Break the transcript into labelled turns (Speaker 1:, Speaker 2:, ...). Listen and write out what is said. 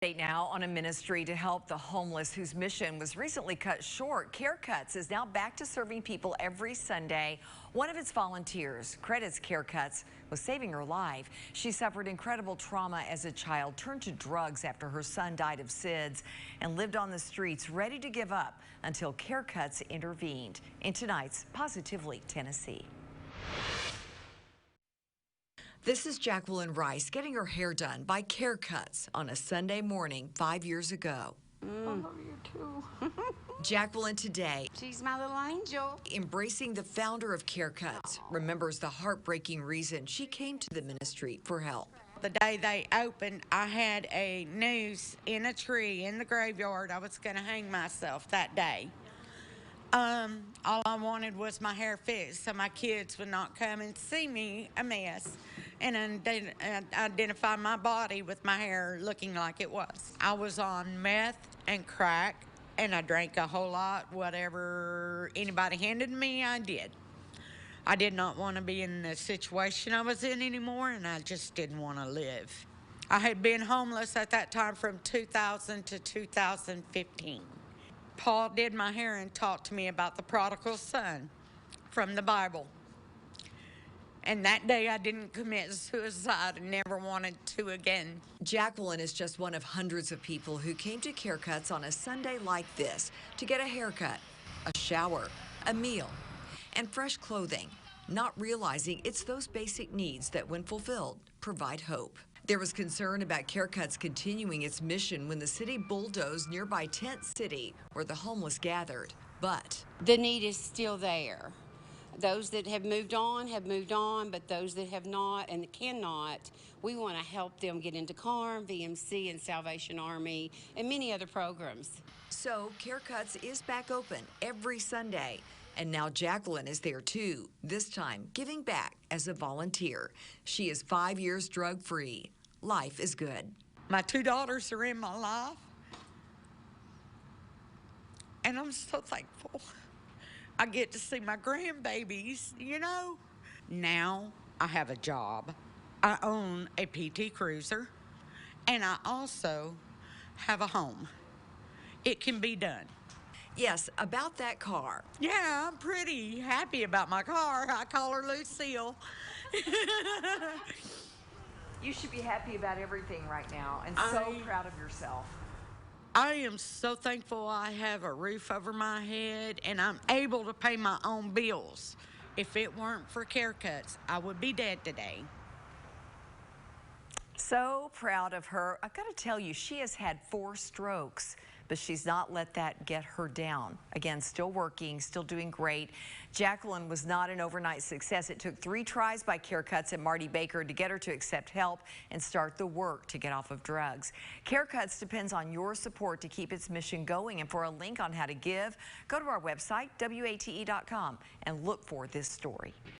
Speaker 1: Now on a ministry to help the homeless whose mission was recently cut short. Carecuts is now back to serving people every Sunday. One of its volunteers credits Carecuts with saving her life. She suffered incredible trauma as a child, turned to drugs after her son died of SIDS, and lived on the streets ready to give up until Carecuts intervened. In tonight's Positively Tennessee. This is Jacqueline Rice getting her hair done by Carecuts on a Sunday morning 5 years ago.
Speaker 2: I love you too.
Speaker 1: Jacqueline today,
Speaker 2: She's my little angel.
Speaker 1: embracing the founder of Carecuts, remembers the heartbreaking reason she came to the ministry for help.
Speaker 3: The day they opened, I had a noose in a tree in the graveyard. I was going to hang myself that day. All I wanted was my hair fixed so my kids would not come and see me a mess and identify my body with my hair looking like it was. I was on meth and crack, and I drank a whole lot. Whatever anybody handed me, I did. I did not want to be in the situation I was in anymore, and I just didn't want to live. I had been homeless at that time from 2000 to 2015. Paul did my hair and talked to me about the prodigal son from the Bible. And that day I didn't commit suicide and never wanted to again.
Speaker 1: Jacqueline is just one of hundreds of people who came to Carecuts on a Sunday like this to get a haircut, a shower, a meal, and fresh clothing, not realizing it's those basic needs that, when fulfilled, provide hope. There was concern about Carecuts continuing its mission when the city bulldozed nearby Tent City, where the homeless gathered. But
Speaker 2: The need is still there. Those that have moved on, but those that have not and cannot, we want to help them get into CARM, VMC, and Salvation Army, and many other programs.
Speaker 1: so Carecuts is back open every Sunday. And now Jacqueline is there too, this time giving back as a volunteer. She is 5 years drug-free. Life is good.
Speaker 3: My two daughters are in my life, and I'm so thankful. I get to see my grandbabies, you know. Now I have a job. I own a PT Cruiser, and I also have a home. It can be done.
Speaker 1: Yes, about that car.
Speaker 3: Yeah, I'm pretty happy about my car. I call her Lucille.
Speaker 1: You should be happy about everything right now and so proud of yourself.
Speaker 3: I am so thankful I have a roof over my head and I'm able to pay my own bills. If it weren't for Carecuts, I would be dead today.
Speaker 1: So proud of her. I've got to tell you, she has had 4 strokes, but she's not let that get her down. Again, still working, still doing great. Jacqueline was not an overnight success. It took 3 tries by Carecuts and Marty Baker to get her to accept help and start the work to get off of drugs. Carecuts depends on your support to keep its mission going. And for a link on how to give, go to our website, WATE.com, and look for this story.